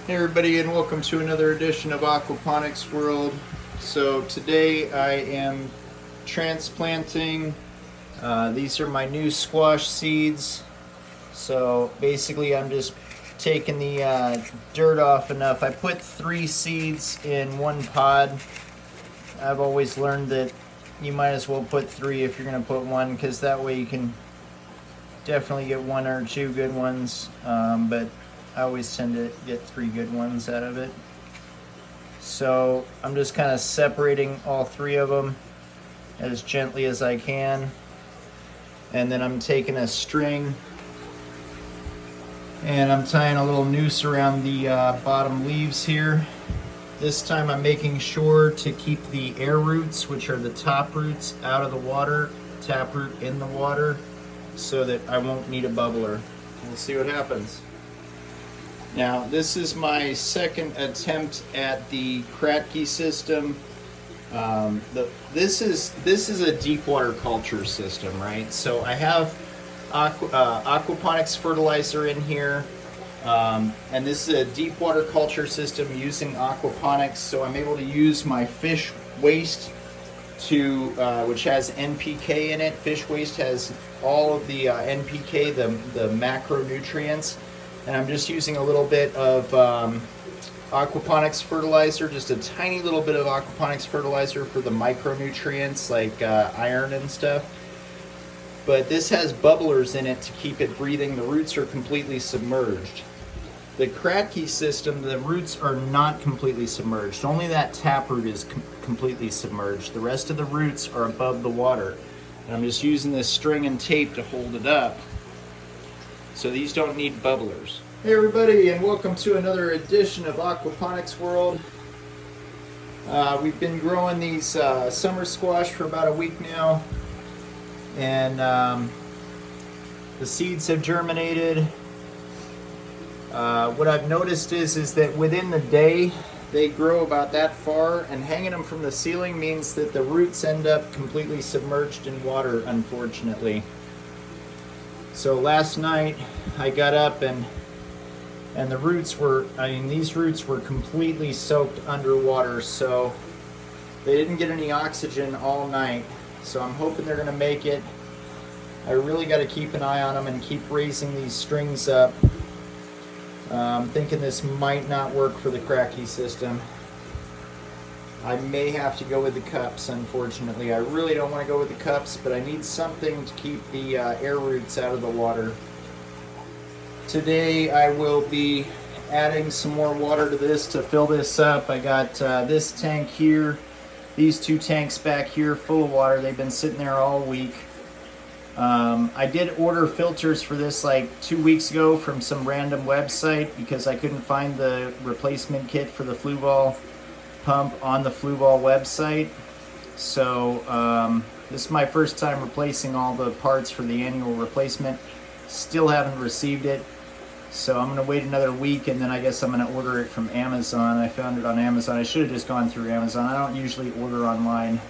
Hey everybody, and welcome to another edition of Aquaponics World. So today I am transplanting, these are my new squash seeds. So basically I'm just taking the dirt off enough. I put 3 seeds in one pod. I've always learned that you might as well put 3 if you're going to put 1, because that way you can definitely get 1 or 2 good ones, but I always tend to get 3 good ones out of it. So I'm just kind of separating all 3 of them as gently as I can, and then I'm taking a string and I'm tying a little noose around the bottom leaves here. This time I'm making sure to keep the air roots, which are the top roots, out of the water, taproot in the water, so that I won't need a bubbler. We'll see what happens. Now, this is my second attempt at the Kratky system. This is a deep water culture system, right? So I have aquaponics fertilizer in here, and this is a deep water culture system using aquaponics. So I'm able to use my fish waste to which has NPK in it. Fish waste has all of the NPK, the macronutrients. And I'm just using a little bit of aquaponics fertilizer, just a tiny little bit of aquaponics fertilizer for the micronutrients like iron and stuff. But this has bubblers in it to keep it breathing. The roots are completely submerged. The Kratky system, the roots are not completely submerged. Only that taproot is completely submerged. The rest of the roots are above the water. And I'm just using this string and tape to hold it up. So these don't need bubblers. Hey everybody, and welcome to another edition of Aquaponics World. We've been growing these summer squash for about a week now, and the seeds have germinated. What I've noticed is that within the day they grow about that far, and hanging them from the ceiling means that the roots end up completely submerged in water, unfortunately. So last night I got up and the roots were, these roots were completely soaked underwater, so they didn't get any oxygen all night. So I'm hoping they're gonna make it. I really got to keep an eye on them and keep raising these strings up. I'm thinking this might not work for the Kratky system. I may have to go with the cups, unfortunately. I really don't want to go with the cups, but I need something to keep the air roots out of the water. Today I will be adding some more water to this to fill this up. I got this tank here, these 2 tanks back here full of water. They've been sitting there all week. I did order filters for this like 2 weeks ago from some random website because I couldn't find the replacement kit for the Fluval pump on the Fluval website. So this is my first time replacing all the parts for the annual replacement. Still haven't received it, so I'm going to wait another week, and then I guess I'm going to order it from Amazon. I found it on Amazon. I should have just gone through Amazon. I don't usually order online,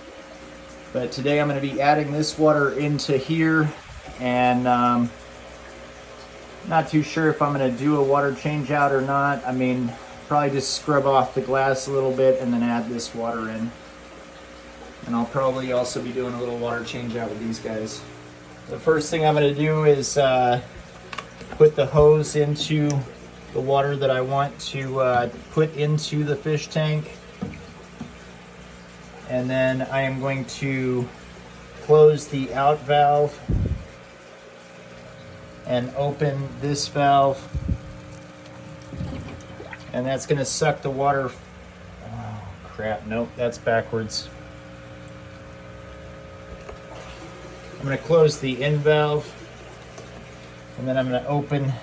but today I'm going to be adding this water into here, and not too sure if I'm going to do a water change out or not. I mean, probably just scrub off the glass a little bit and then add this water in. And I'll probably also be doing a little water change out with these guys. The first thing I'm going to do is put the hose into the water that I want to put into the fish tank. And then I am going to close the out valve and open this valve. And that's going to suck the water. Oh crap, nope, that's backwards. I'm going to close the in valve, and then I'm going to open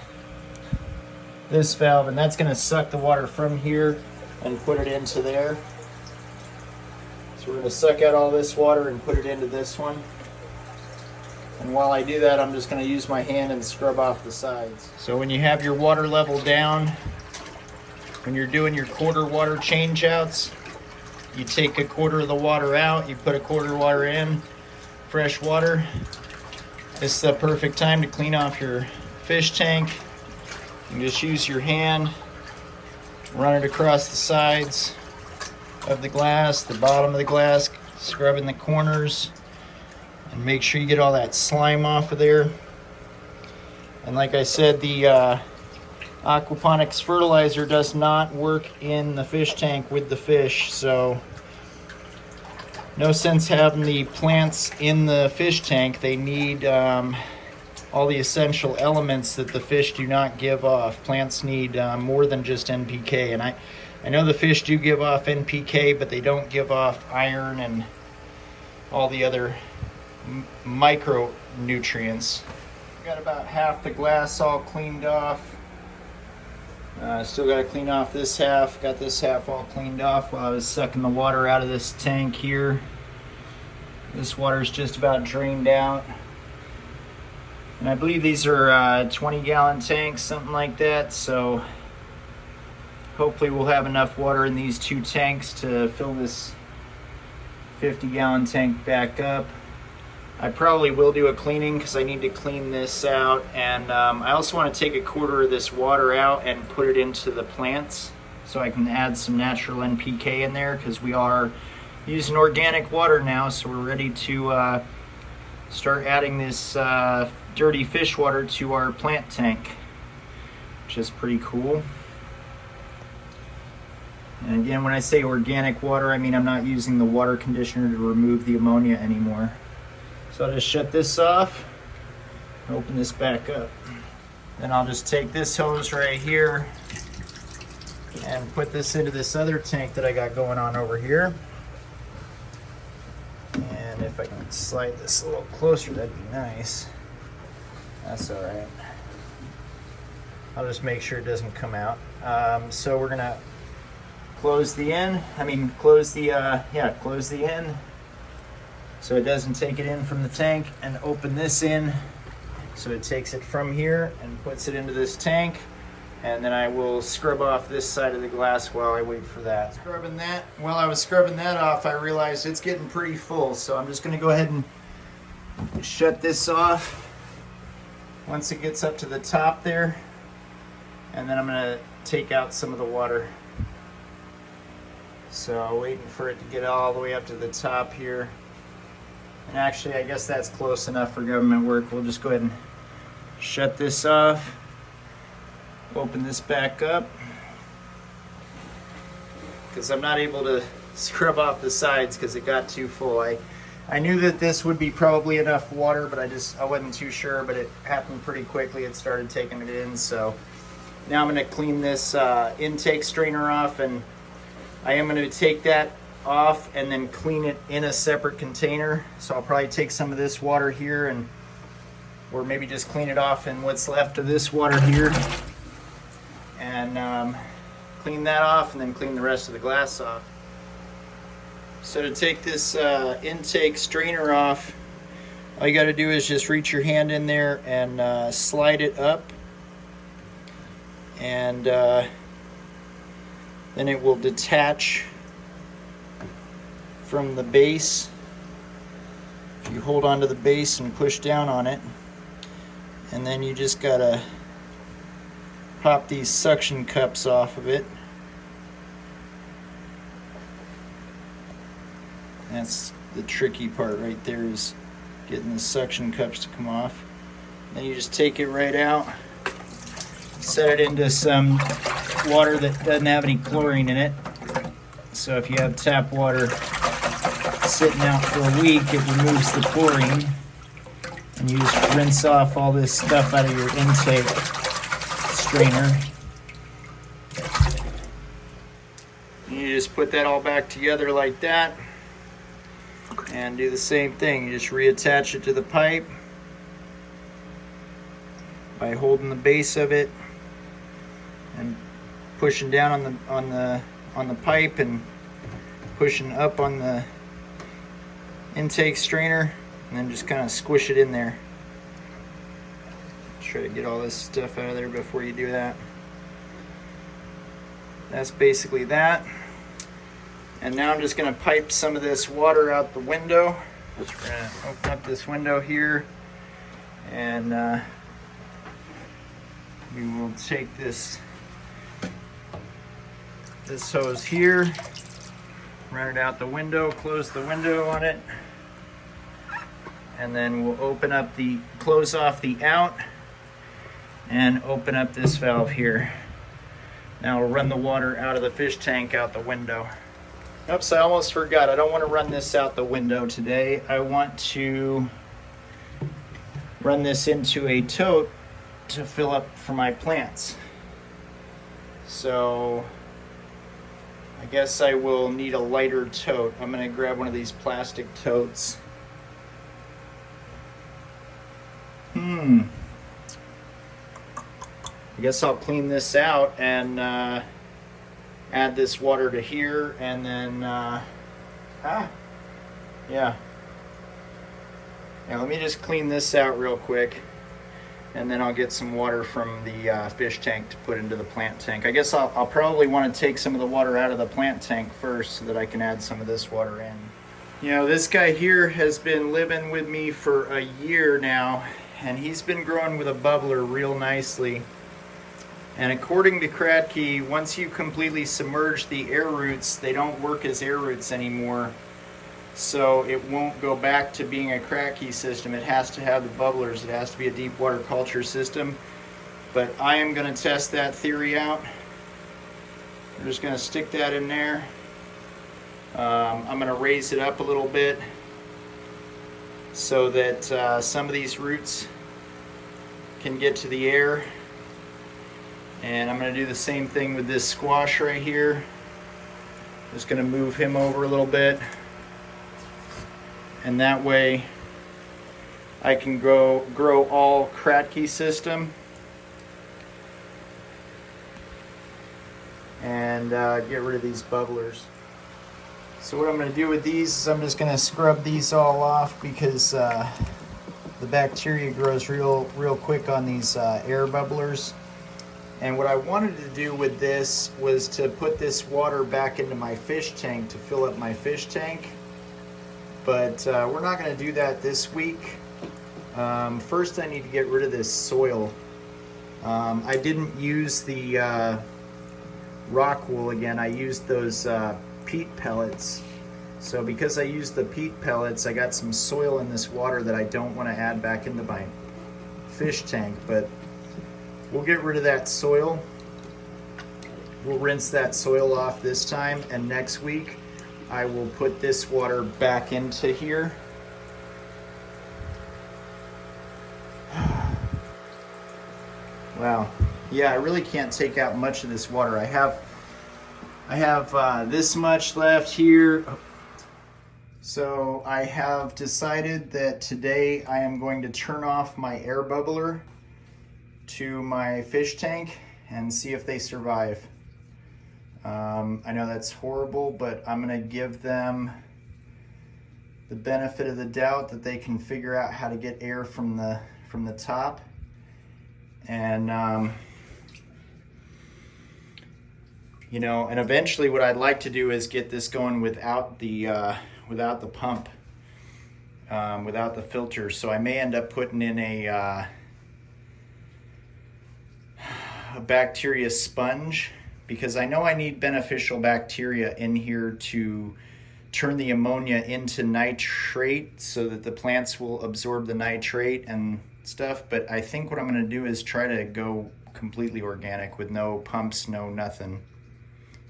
this valve, and that's going to suck the water from here and put it into there. So we're going to suck out all this water and put it into this one. And while I do that, I'm just going to use my hand and scrub off the sides. So when you have your water level down, when you're doing your quarter water change outs, you take a quarter of the water out, you put a quarter water in, fresh water. This is the perfect time to clean off your fish tank. You can just use your hand Run it across the sides of the glass, the bottom of the glass, scrubbing the corners, and make sure you get all that slime off of there. And like I said, the Aquaponics fertilizer does not work in the fish tank with the fish, so no sense having the plants in the fish tank. They need all the essential elements that the fish do not give off. Plants need more than just NPK, and I know the fish do give off NPK, but they don't give off iron and all the other micronutrients. Got about half the glass all cleaned off. Still got to clean off this half. Got this half all cleaned off while I was sucking the water out of this tank here. This water is just about drained out. And I believe these are 20-gallon tanks, something like that. So hopefully we'll have enough water in these 2 tanks to fill this 50-gallon tank back up. I probably will do a cleaning because I need to clean this out. And I also want to take a quarter of this water out and put it into the plants so I can add some natural NPK in there, because we are using organic water now. So we're ready to start adding this dirty fish water to our plant tank, which is pretty cool. And again, when I say organic water, I mean I'm not using the water conditioner to remove the ammonia anymore. So I'll just shut this off and open this back up. Then I'll just take this hose right here and put this into this other tank that I got going on over here. And if I can slide this a little closer, that'd be nice. That's all right. I'll just make sure it doesn't come out. So we're gonna close the end. Close the end so it doesn't take it in from the tank, and open this in so it takes it from here and puts it into this tank. And then I will scrub off this side of the glass while I wait for that. While I was scrubbing that off, I realized it's getting pretty full, so I'm just gonna go ahead and shut this off once it gets up to the top there, and then I'm gonna take out some of the water. So waiting for it to get all the way up to the top here. And actually, I guess that's close enough for government work. We'll just go ahead and shut this off. Open this back up, because I'm not able to scrub off the sides because it got too full. I knew that this would be probably enough water, but I wasn't too sure, but it happened pretty quickly. It started taking it in. So now I'm going to clean this intake strainer off, and I am going to take that off and then clean it in a separate container. So I'll probably take some of this water here, or maybe just clean it off in what's left of this water here, and clean that off, and then clean the rest of the glass off. So to take this intake strainer off, all you got to do is just reach your hand in there and slide it up, and then it will detach from the base. If you hold onto the base and push down on it, and then you just gotta pop these suction cups off of it. That's the tricky part right there, is getting the suction cups to come off. Then you just take it right out, set it into some water that doesn't have any chlorine in it. So if you have tap water sitting out for a week, it removes the chlorine, and you just rinse off all this stuff out of your intake strainer. And you just put that all back together like that, and do the same thing. You just reattach it to the pipe by holding the base of it and pushing down on the pipe and pushing up on the intake strainer, and then just kind of squish it in there. Try to get all this stuff out of there before you do that. That's basically that. And now I'm just going to pipe some of this water out the window. We're going to open up this window here, and we will take this this hose here, run it out the window, close the window on it, and then we'll open up the, close off the out, and open up this valve here. Now we'll run the water out of the fish tank out the window. Oops, I almost forgot. I don't want to run this out the window today. I want to run this into a tote to fill up for my plants. So I guess I will need a lighter tote. I'm going to grab one of these plastic totes. I guess I'll clean this out and add this water to here, and then yeah, let me just clean this out real quick, and then I'll get some water from the fish tank to put into the plant tank. I guess I'll probably want to take some of the water out of the plant tank first so that I can add some of this water in. You know, this guy here has been living with me for a year now, and he's been growing with a bubbler real nicely. And according to Kratky, once you completely submerge the air roots, they don't work as air roots anymore. So it won't go back to being a Kratky system. It has to have the bubblers. It has to be a deep water culture system. But I am going to test that theory out. I'm just going to stick that in there. I'm going to raise it up a little bit so that some of these roots can get to the air. And I'm going to do the same thing with this squash right here. Just going to move him over a little bit. And that way I can grow all Kratky system. And get rid of these bubblers. So what I'm going to do with these is I'm just going to scrub these all off, because the bacteria grows real quick on these air bubblers. And what I wanted to do with this was to put this water back into my fish tank to fill up my fish tank. But we're not going to do that this week. First I need to get rid of this soil. I didn't use the rock wool again. I used those peat pellets. So because I used the peat pellets, I got some soil in this water that I don't want to add back into my fish tank. But we'll get rid of that soil. We'll rinse that soil off this time, and next week I will put this water back into here. Wow. Yeah, I really can't take out much of this water. I have this much left here. So I have decided that today I am going to turn off my air bubbler to my fish tank and see if they survive. I know that's horrible, but I'm going to give them the benefit of the doubt that they can figure out how to get air from the top. And you know, and eventually what I'd like to do is get this going without the pump, without the filter. So I may end up putting in a bacteria sponge, because I know I need beneficial bacteria in here to turn the ammonia into nitrate so that the plants will absorb the nitrate and stuff. But I think what I'm going to do is try to go completely organic with no pumps, no nothing.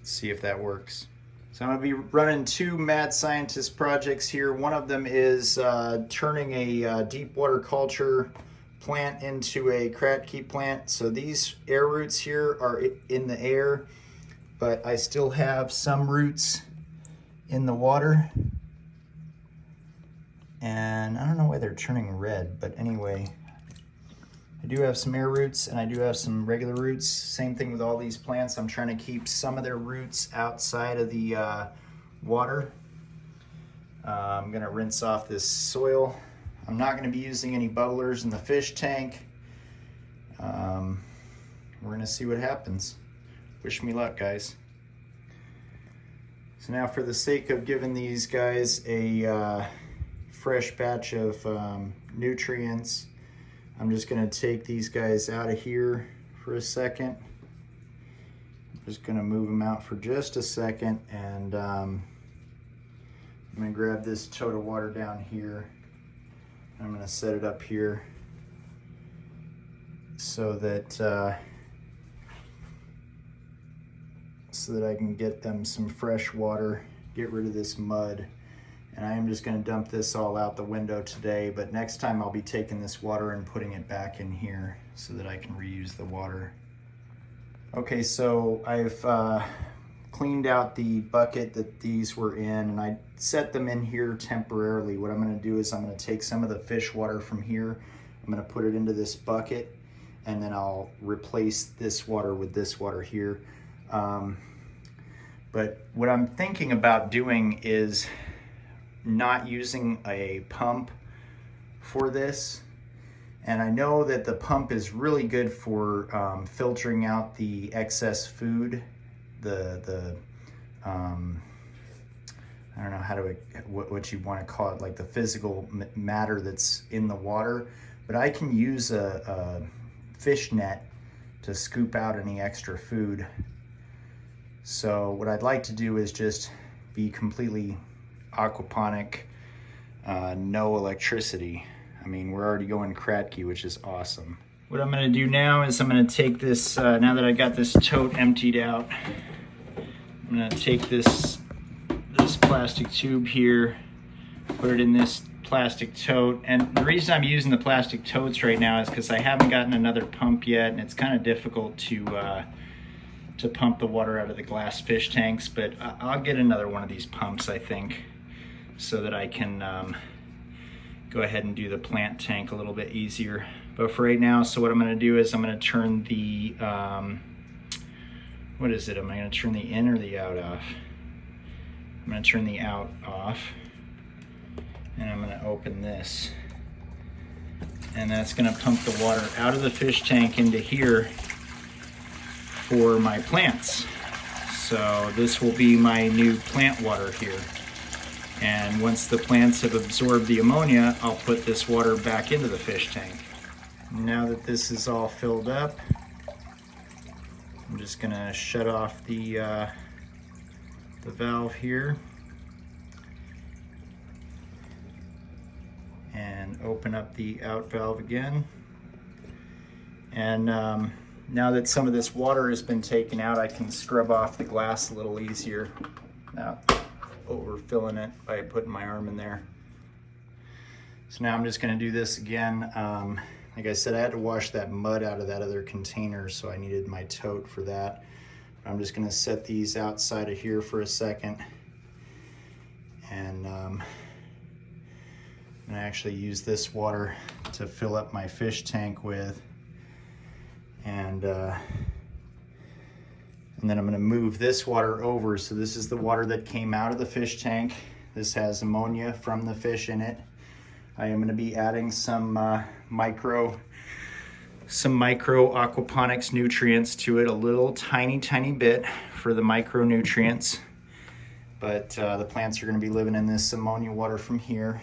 See if that works. So I'm going to be running two mad scientist projects here. One of them is turning a deep water culture plant into a Kratky plant. So these air roots here are in the air, but I still have some roots in the water. And I don't know why they're turning red, but anyway, I do have some air roots and I do have some regular roots. Same thing with all these plants. I'm trying to keep some of their roots outside of the water. I'm gonna rinse off this soil. I'm not going to be using any bubblers in the fish tank. We're going to see what happens. Wish me luck, guys. So now, for the sake of giving these guys a fresh batch of nutrients, I'm just going to take these guys out of here for a second. Just gonna move them out for just a second, and I'm gonna grab this tote of water down here. I'm gonna set it up here so that I can get them some fresh water, get rid of this mud. And I am just gonna dump this all out the window today, but next time I'll be taking this water and putting it back in here so that I can reuse the water. Okay, so I've cleaned out the bucket that these were in, and I set them in here temporarily. What I'm gonna do is I'm gonna take some of the fish water from here, I'm gonna put it into this bucket, and then I'll replace this water with this water here. But what I'm thinking about doing is not using a pump for this. And I know that the pump is really good for filtering out the excess food, I don't know what you want to call it, like the physical matter that's in the water. But I can use a fish net to scoop out any extra food. So what I'd like to do is just be completely aquaponic, no electricity. I mean, we're already going Kratky, which is awesome. What I'm gonna do now is I'm gonna take this, now that I got this tote emptied out, I'm gonna take this plastic tube here, put it in this plastic tote. And the reason I'm using the plastic totes right now is because I haven't gotten another pump yet, and it's kind of difficult to pump the water out of the glass fish tanks, but I'll get another one of these pumps, I think, so that I can go ahead and do the plant tank a little bit easier. But for right now, so what I'm gonna do is I'm gonna turn the, what is it? Am I gonna turn the in or the out off? I'm gonna turn the out off, and I'm gonna open this. And that's gonna pump the water out of the fish tank into here for my plants. So this will be my new plant water here. And once the plants have absorbed the ammonia, I'll put this water back into the fish tank. Now that this is all filled up, I'm just gonna shut off the valve here and open up the out valve again. And now that some of this water has been taken out, I can scrub off the glass a little easier. Now, overfilling it by putting my arm in there. So now I'm just gonna do this again. Like I said, I had to wash that mud out of that other container, so I needed my tote for that. I'm just gonna set these outside of here for a second. And I'm gonna actually use this water to fill up my fish tank with. And then I'm gonna move this water over. So this is the water that came out of the fish tank. This has ammonia from the fish in it. I am gonna be adding some micro aquaponics nutrients to it, a little tiny bit for the micronutrients. But the plants are gonna be living in this ammonia water from here.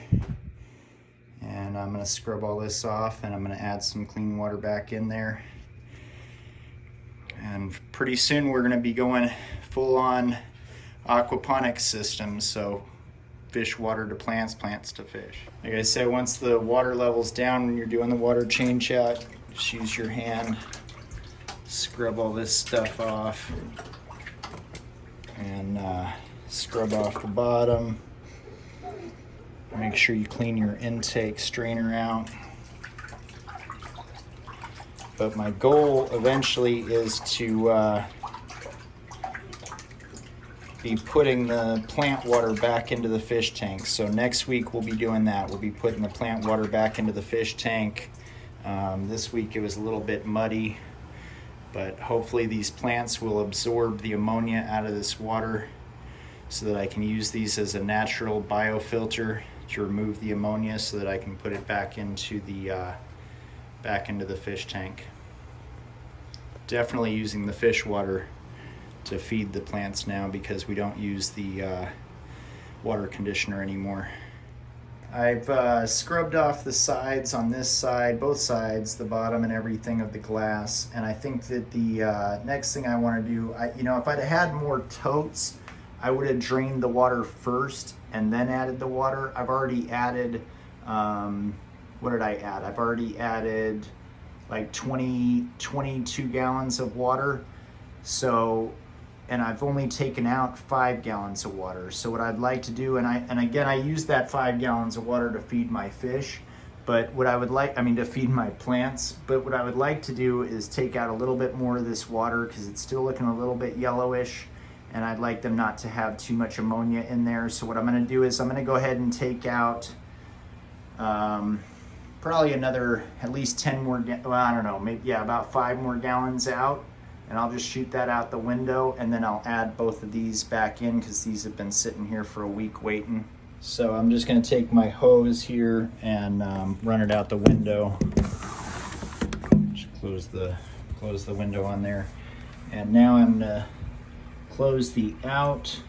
And I'm gonna scrub all this off, and I'm gonna add some clean water back in there. And pretty soon we're gonna be going full on aquaponics systems. So fish water to plants, plants to fish. Like I said, once the water level's down, when you're doing the water change out, just use your hand, scrub all this stuff off, and scrub off the bottom. Make sure you clean your intake strainer out. But my goal eventually is to be putting the plant water back into the fish tank. So next week we'll be doing that. We'll be putting the plant water back into the fish tank. This week it was a little bit muddy, but hopefully these plants will absorb the ammonia out of this water so that I can use these as a natural biofilter to remove the ammonia so that I can put it back into the fish tank. Definitely using the fish water to feed the plants now because we don't use the water conditioner anymore. I've scrubbed off the sides on this side, both sides, the bottom and everything of the glass. And I think that the next thing I want to do, if I'd had more totes, I would have drained the water first and then added the water. I've already added, what did I add? I've already added like 22 gallons of water. So, and I've only taken out 5 gallons of water. So what I'd like to do, and again, I use that 5 gallons of water to feed my fish, but what I would like, to feed my plants, but what I would like to do is take out a little bit more of this water because it's still looking a little bit yellowish, and I'd like them not to have too much ammonia in there. So what I'm gonna do is I'm gonna go ahead and take out probably another, at least 10 more, well, I don't know, maybe, yeah, about 5 more gallons out. And I'll just shoot that out the window, and then I'll add both of these back in because these have been sitting here for a week waiting. So I'm just gonna take my hose here and run it out the window. Just close the window on there. And now I'm gonna close the out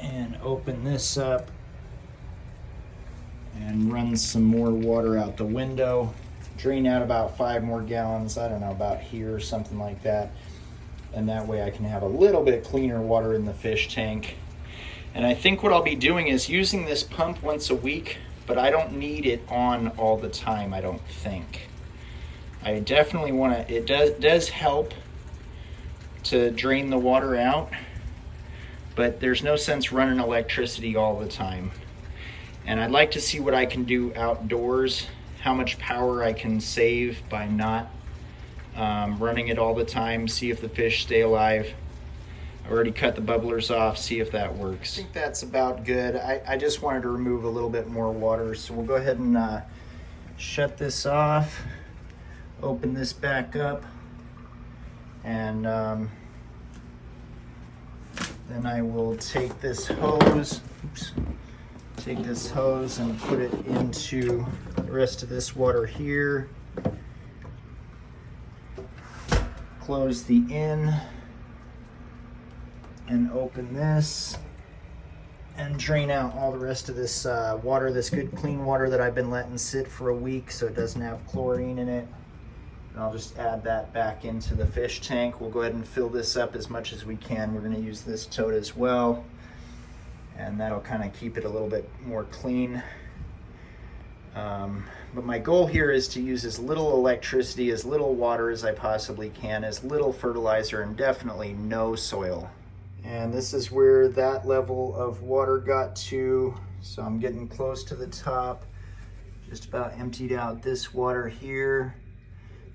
and open this up and run some more water out the window. Drain out about 5 more gallons, I don't know, about here or something like that. And that way I can have a little bit cleaner water in the fish tank. And I think what I'll be doing is using this pump once a week, but I don't need it on all the time, I don't think. I definitely want to, it does help to drain the water out, but there's no sense running electricity all the time. And I'd like to see what I can do outdoors, how much power I can save by not running it all the time, see if the fish stay alive. I already cut the bubblers off, see if that works. I think that's about good. I just wanted to remove a little bit more water, so we'll go ahead and shut this off, open this back up, and then I will take this hose, and put it into the rest of this water here. Close the in and open this and drain out all the rest of this water, this good clean water that I've been letting sit for a week so it doesn't have chlorine in it. And I'll just add that back into the fish tank. We'll go ahead and fill this up as much as we can. We're going to use this tote as well, and that'll kind of keep it a little bit more clean. But my goal here is to use as little electricity, as little water as I possibly can, as little fertilizer, and definitely no soil. And this is where that level of water got to. So I'm getting close to the top. Just about emptied out this water here.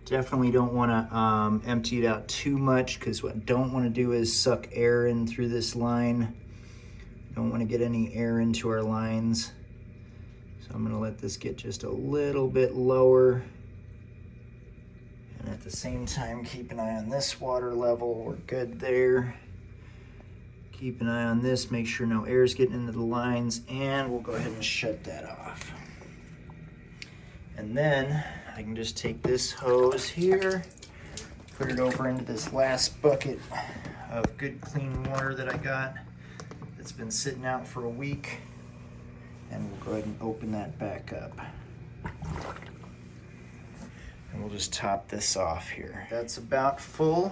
Definitely don't want to empty it out too much, because what I don't want to do is suck air in through this line. Don't want to get any air into our lines. So I'm going to let this get just a little bit lower. And at the same time, keep an eye on this water level. We're good there. Keep an eye on this, make sure no air is getting into the lines, and we'll go ahead and shut that off. And then I can just take this hose here, put it over into this last bucket of good clean water that I got that's been sitting out for a week, and we'll go ahead and open that back up. And we'll just top this off here. That's about full.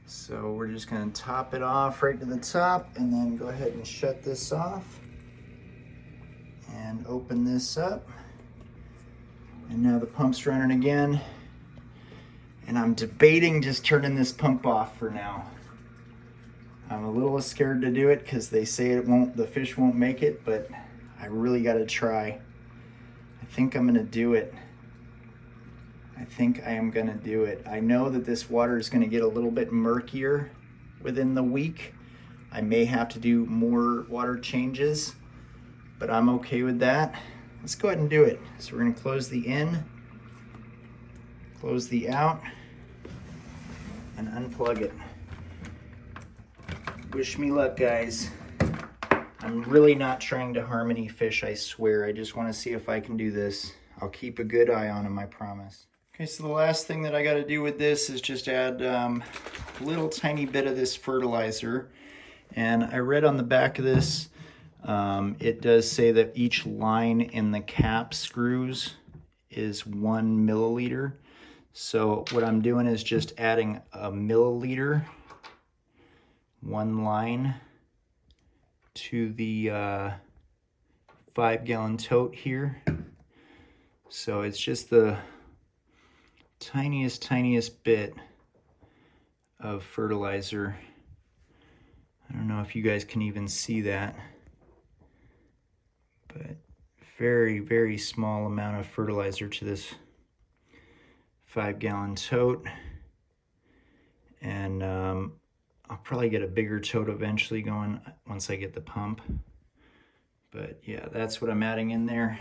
So we're just going to top it off right to the top, and then go ahead and shut this off and open this up. And now the pump's running again, and I'm debating just turning this pump off for now. I'm a little scared to do it because they say the fish won't make it, but I really got to try. I think I'm going to do it. I think I am going to do it. I know that this water is going to get a little bit murkier within the week. I may have to do more water changes, but I'm okay with that. Let's go ahead and do it. So we're going to close the in, close the out, and unplug it. Wish me luck, guys. I'm really not trying to harm any fish, I swear. I just want to see if I can do this. I'll keep a good eye on them, I promise. Okay, so the last thing that I got to do with this is just add a little tiny bit of this fertilizer. And I read on the back of this, it does say that each line in the cap screws is 1 milliliter. So what I'm doing is just adding a milliliter, one line, to the 5-gallon tote here. So it's just the tiniest bit of fertilizer. I don't know if you guys can even see that, but very small amount of fertilizer to this 5-gallon tote. And I'll probably get a bigger tote eventually going once I get the pump. But yeah, that's what I'm adding in there.